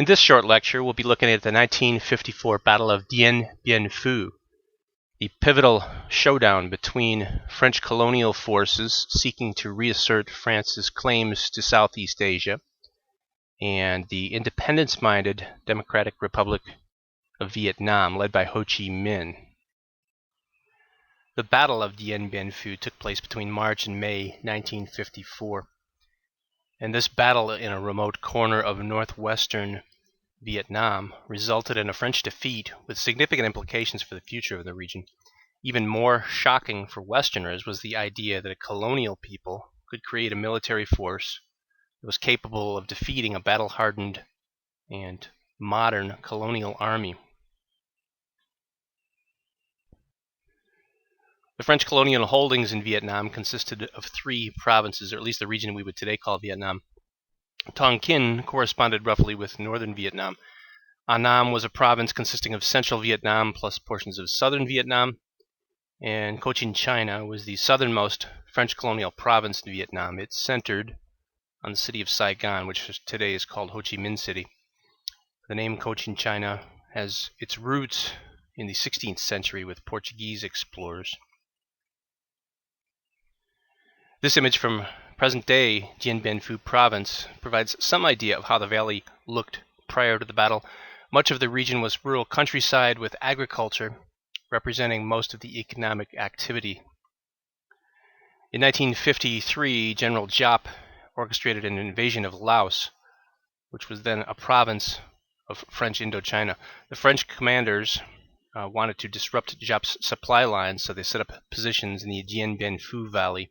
In this short lecture, we'll be looking at the 1954 Battle of Dien Bin Phu, the pivotal showdown between French colonial forces seeking to reassert France's claims to Southeast Asia and the independence-minded Democratic Republic of Vietnam, led by Ho Chi Minh. The Battle of Dien Bin Phu took place between March and May 1954. And this battle in a remote corner of northwestern Vietnam resulted in a French defeat with significant implications for the future of the region. Even more shocking for Westerners was the idea that a colonial people could create a military force that was capable of defeating a battle-hardened and modern colonial army. The French colonial holdings in Vietnam consisted of three provinces, or at least the region we would today call Vietnam. Tonkin corresponded roughly with northern Vietnam. Annam was a province consisting of central Vietnam plus portions of southern Vietnam. And Cochin China was the southernmost French colonial province in Vietnam. It centered on the city of Saigon, which today is called Ho Chi Minh City. The name Cochin China has its roots in the 16th century with Portuguese explorers. This image from present-day Dien Bin Phu province provides some idea of how the valley looked prior to the battle. Much of the region was rural countryside with agriculture representing most of the economic activity. In 1953, General Giap orchestrated an invasion of Laos, which was then a province of French Indochina. The French commanders wanted to disrupt Giap's supply lines, so they set up positions in the Dien Bin Phu Valley.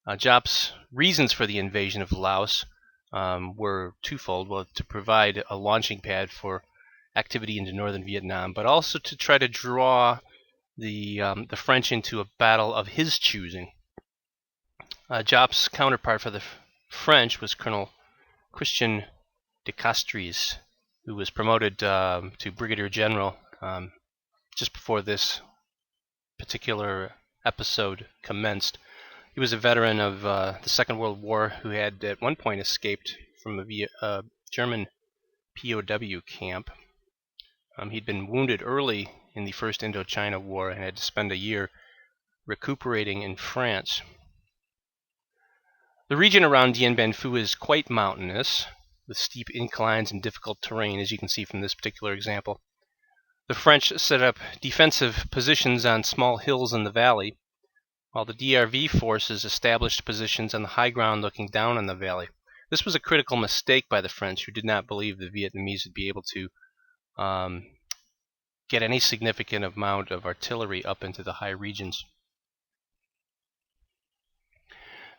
Giap's reasons for the invasion of Laos were twofold: well, to provide a launching pad for activity into northern Vietnam, but also to try to draw the French into a battle of his choosing. Giap's counterpart for the French was Colonel Christian de Castries, who was promoted to brigadier general just before this particular episode commenced. He was a veteran of the Second World War who had at one point escaped from a German POW camp. He'd been wounded early in the First Indochina War and had to spend a year recuperating in France. The region around Dien Bin Phu is quite mountainous, with steep inclines and difficult terrain, as you can see from this particular example. The French set up defensive positions on small hills in the valley, while the DRV forces established positions on the high ground looking down on the valley. This was a critical mistake by the French, who did not believe the Vietnamese would be able to get any significant amount of artillery up into the high regions.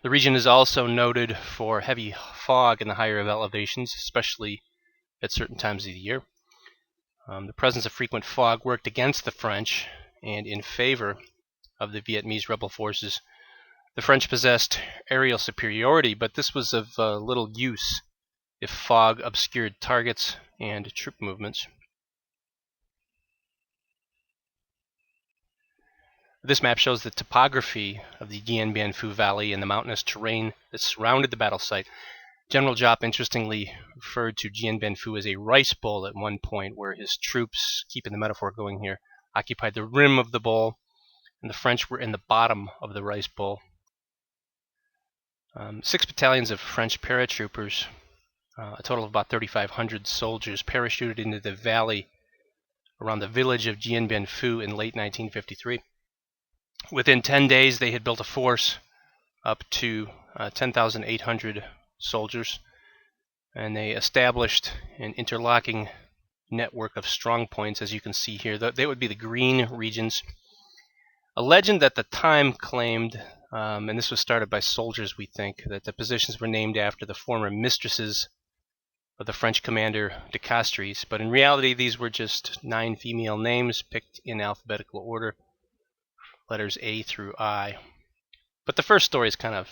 The region is also noted for heavy fog in the higher elevations, especially at certain times of the year. The presence of frequent fog worked against the French and in favor of the Vietnamese rebel forces. The French possessed aerial superiority, but this was of little use if fog obscured targets and troop movements. This map shows the topography of the Dien Bien Phu Valley and the mountainous terrain that surrounded the battle site. General Giap interestingly referred to Dien Bien Phu as a rice bowl at one point, where his troops, keeping the metaphor going here, occupied the rim of the bowl, and the French were in the bottom of the rice bowl. 6 battalions of French paratroopers, a total of about 3,500 soldiers, parachuted into the valley around the village of Dien Bien Phu in late 1953. Within 10 days, they had built a force up to 10,800 soldiers, and they established an interlocking network of strong points, as you can see here. They would be the green regions. A legend at the time claimed, and this was started by soldiers, we think, that the positions were named after the former mistresses of the French commander de Castries, but in reality these were just 9 female names picked in alphabetical order, letters A through I. But the first story is kind of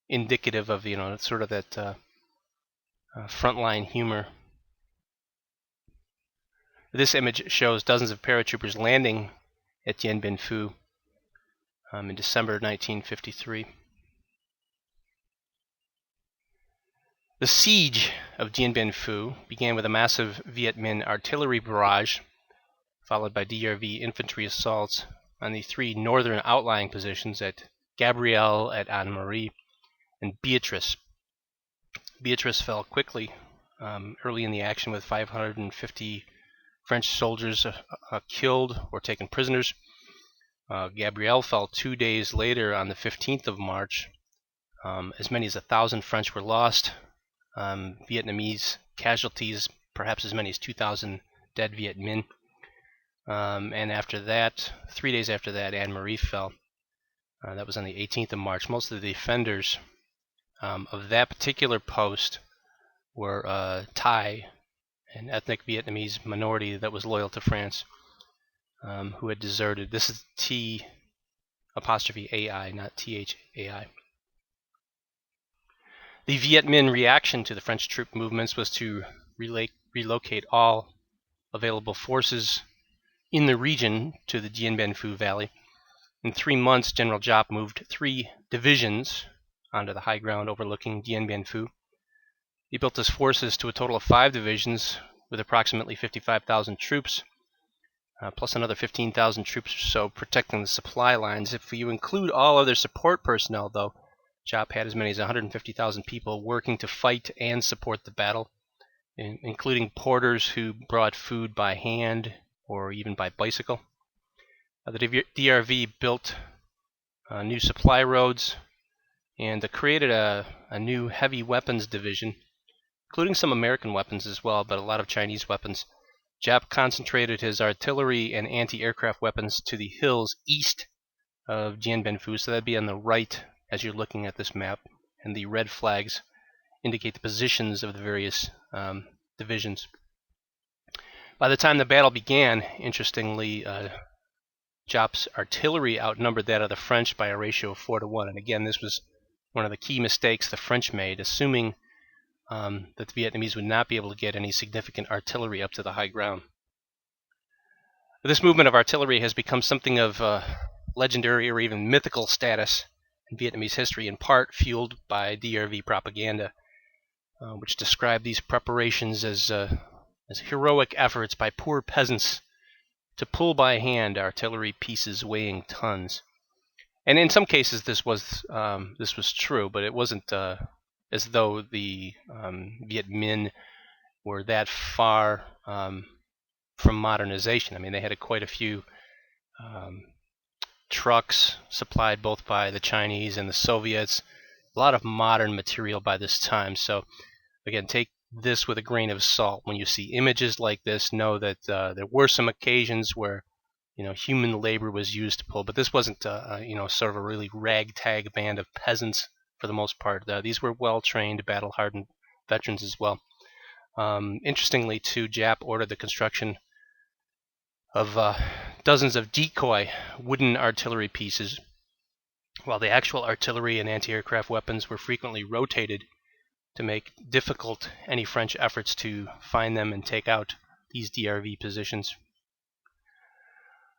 indicative of, sort of that frontline humor. This image shows dozens of paratroopers landing at Dien Bin Phu in December 1953. The siege of Dien Bin Phu began with a massive Viet Minh artillery barrage, followed by DRV infantry assaults on the three northern outlying positions at Gabrielle, at Anne Marie, and Beatrice. Beatrice fell quickly early in the action, with 550 French soldiers killed or taken prisoners. Gabrielle fell 2 days later on the 15th of March. As many as 1,000 French were lost. Vietnamese casualties, perhaps as many as 2,000 dead Viet Minh. And after that, 3 days after that, Anne Marie fell. That was on the 18th of March. Most of the defenders of that particular post were Thai, an ethnic Vietnamese minority that was loyal to France, who had deserted. This is T'-AI, not THAI. The Viet Minh reaction to the French troop movements was to relocate all available forces in the region to the Dien Bien Phu Valley. In 3 months, General Giap moved 3 divisions onto the high ground overlooking Dien Bien Phu. He built his forces to a total of 5 divisions with approximately 55,000 troops, plus another 15,000 troops or so protecting the supply lines. If you include all other support personnel, though, Giap had as many as 150,000 people working to fight and support the battle, including porters who brought food by hand or even by bicycle. The DRV built new supply roads and created a new heavy weapons division, including some American weapons as well, but a lot of Chinese weapons. Giap concentrated his artillery and anti-aircraft weapons to the hills east of Dien Bien Phu, so that'd be on the right as you're looking at this map, and the red flags indicate the positions of the various divisions. By the time the battle began, interestingly, Giap's artillery outnumbered that of the French by a ratio of 4-1, and again, this was one of the key mistakes the French made, assuming that the Vietnamese would not be able to get any significant artillery up to the high ground. This movement of artillery has become something of legendary or even mythical status in Vietnamese history, in part fueled by DRV propaganda, which described these preparations as heroic efforts by poor peasants to pull by hand artillery pieces weighing tons. And in some cases this was true, but it wasn't as though the Viet Minh were that far from modernization. I mean, they had quite a few trucks supplied both by the Chinese and the Soviets, a lot of modern material by this time. So again, take this with a grain of salt. When you see images like this, know that there were some occasions where human labor was used to pull, but this wasn't sort of a really ragtag band of peasants for the most part. These were well-trained, battle-hardened veterans as well. Interestingly, too, Giap ordered the construction of dozens of decoy wooden artillery pieces, while the actual artillery and anti-aircraft weapons were frequently rotated to make difficult any French efforts to find them and take out these DRV positions.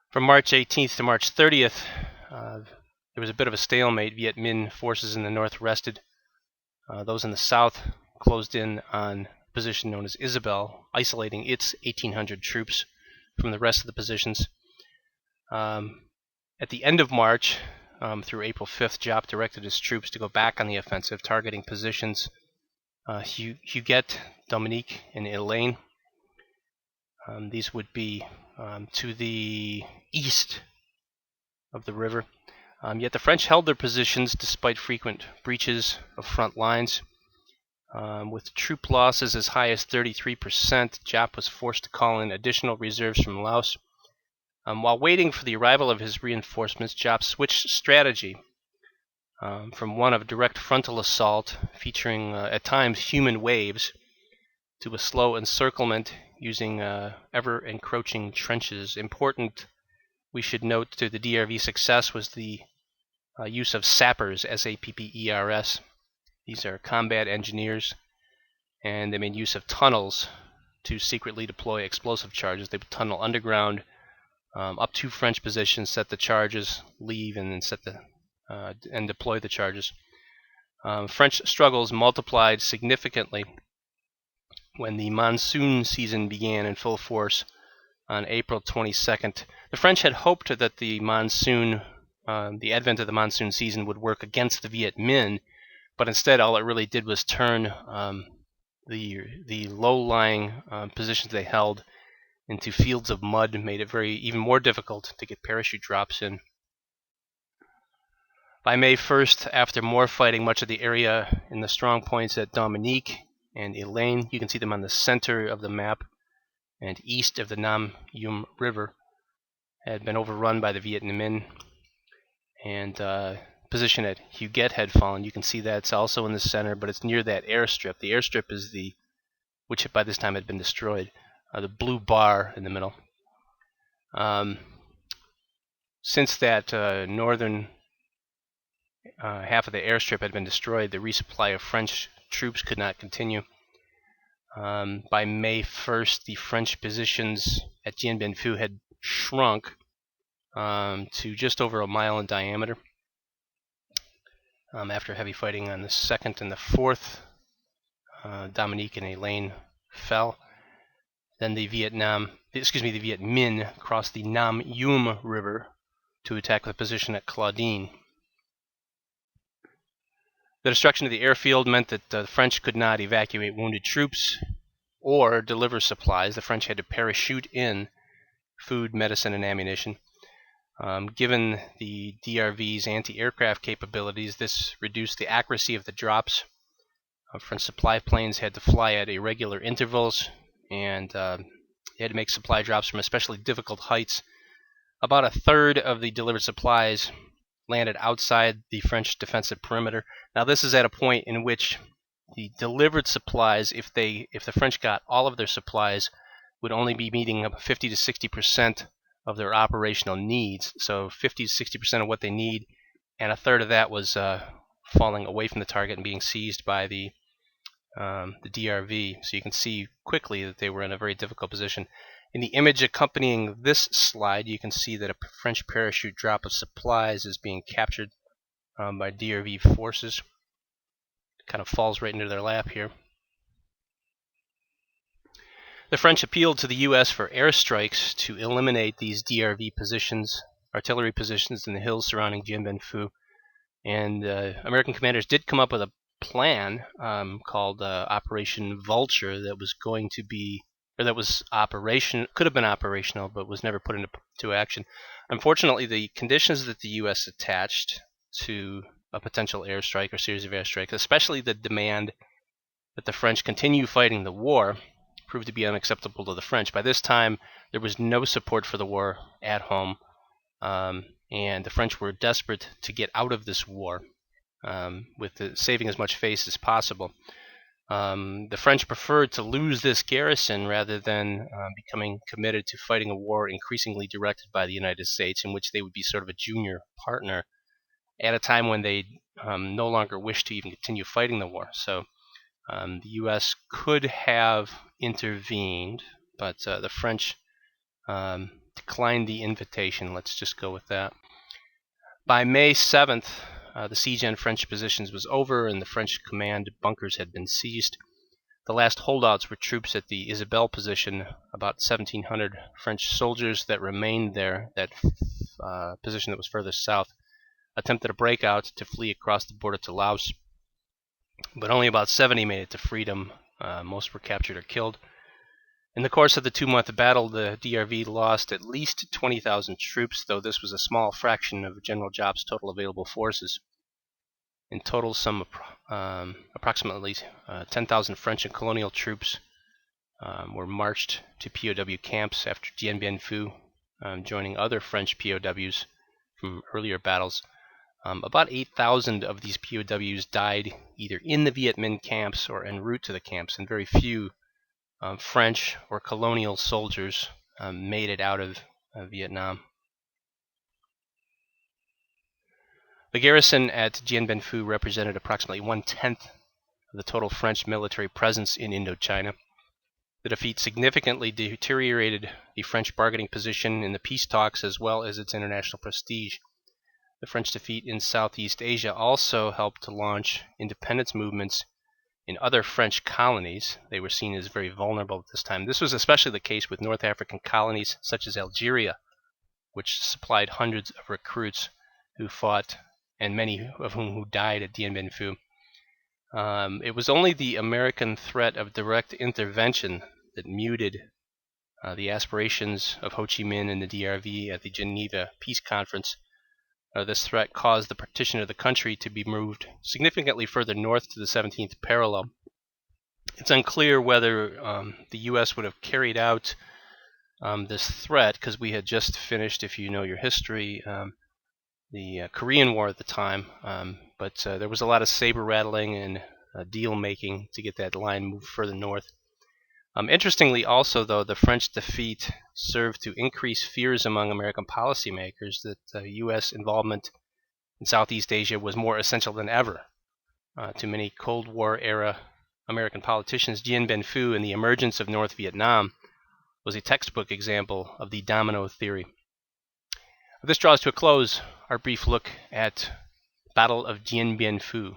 From March 18th to March 30th, there was a bit of a stalemate. Viet Minh forces in the north rested. Those in the south closed in on a position known as Isabel, isolating its 1,800 troops from the rest of the positions. At the end of March, through April 5th, Giap directed his troops to go back on the offensive, targeting positions Huguet, Dominique, and Elaine. These would be to the east of the river. Yet the French held their positions despite frequent breaches of front lines. With troop losses as high as 33%, Giap was forced to call in additional reserves from Laos. While waiting for the arrival of his reinforcements, Giap switched strategy from one of direct frontal assault, featuring at times human waves, to a slow encirclement using ever-encroaching trenches. Important, we should note, to the DRV success was the use of sappers, S-A-P-P-E-R-S. These are combat engineers, and they made use of tunnels to secretly deploy explosive charges. They would tunnel underground up to French positions, set the charges, leave, and then and deploy the charges. French struggles multiplied significantly when the monsoon season began in full force on April 22nd. The French had hoped that the advent of the monsoon season would work against the Viet Minh, but instead all it really did was turn the low-lying positions they held into fields of mud, made it even more difficult to get parachute drops in. By May 1st, after more fighting, much of the area in the strong points at Dominique and Elaine, you can see them on the center of the map, and east of the Nam Yum River, had been overrun by the Viet Minh, and position at Huguet had fallen. You can see that's also in the center, but it's near that airstrip. The airstrip is which by this time had been destroyed, the blue bar in the middle. Since that northern half of the airstrip had been destroyed, the resupply of French troops could not continue. By May 1st, the French positions at Dien Bin Phu had shrunk to just over a mile in diameter. After heavy fighting on the 2nd and the 4th, Dominique and Elaine fell. Then the Viet Minh crossed the Nam Yum River to attack the position at Claudine. The destruction of the airfield meant that the French could not evacuate wounded troops or deliver supplies. The French had to parachute in food, medicine, and ammunition. Given the DRV's anti-aircraft capabilities, this reduced the accuracy of the drops. French supply planes had to fly at irregular intervals, and they had to make supply drops from especially difficult heights. About a third of the delivered supplies landed outside the French defensive perimeter. Now this is at a point in which the delivered supplies, if the French got all of their supplies, would only be meeting up 50 to 60% of their operational needs. So 50 to 60% of what they need, and a third of that was falling away from the target and being seized by the DRV. So you can see quickly that they were in a very difficult position. In the image accompanying this slide, you can see that a French parachute drop of supplies is being captured by DRV forces. It kind of falls right into their lap here. The French appealed to the U.S. for airstrikes to eliminate these DRV positions, artillery positions in the hills surrounding Dien Bin Phu. And American commanders did come up with a plan called Operation Vulture that was going to be, or that was could have been operational, but was never put into action. Unfortunately, the conditions that the U.S. attached to a potential airstrike or series of airstrikes, especially the demand that the French continue fighting the war, proved to be unacceptable to the French. By this time, there was no support for the war at home, and the French were desperate to get out of this war with saving as much face as possible. The French preferred to lose this garrison rather than becoming committed to fighting a war increasingly directed by the United States, in which they would be sort of a junior partner at a time when they no longer wished to even continue fighting the war. So the U.S. could have intervened, but the French declined the invitation. Let's just go with that. By May 7th, the siege on French positions was over, and the French command bunkers had been seized. The last holdouts were troops at the Isabelle position, about 1,700 French soldiers that remained there. That position that was further south attempted a breakout to flee across the border to Laos, but only about 70 made it to freedom. Most were captured or killed. In the course of the 2-month battle, the DRV lost at least 20,000 troops, though this was a small fraction of General Job's total available forces. In total, some approximately 10,000 French and colonial troops were marched to POW camps after Dien Bien Phu, joining other French POWs from earlier battles. About 8,000 of these POWs died either in the Viet Minh camps or en route to the camps, and very few French or colonial soldiers made it out of Vietnam. The garrison at Dien Bien Phu represented approximately 1/10 of the total French military presence in Indochina. The defeat significantly deteriorated the French bargaining position in the peace talks as well as its international prestige. The French defeat in Southeast Asia also helped to launch independence movements in other French colonies. They were seen as very vulnerable at this time. This was especially the case with North African colonies such as Algeria, which supplied hundreds of recruits who fought, and many of whom who died at Dien Bin Phu. It was only the American threat of direct intervention that muted the aspirations of Ho Chi Minh and the DRV at the Geneva Peace Conference. This threat caused the partition of the country to be moved significantly further north to the 17th parallel. It's unclear whether the U.S. would have carried out this threat, because we had just finished, if you know your history, the Korean War at the time, but there was a lot of saber rattling and deal making to get that line moved further north. Interestingly also, though, the French defeat served to increase fears among American policymakers that U.S. involvement in Southeast Asia was more essential than ever. To many Cold War-era American politicians, Dien Bin Phu and the emergence of North Vietnam was a textbook example of the domino theory. This draws to a close our brief look at Battle of Dien Bien Phu.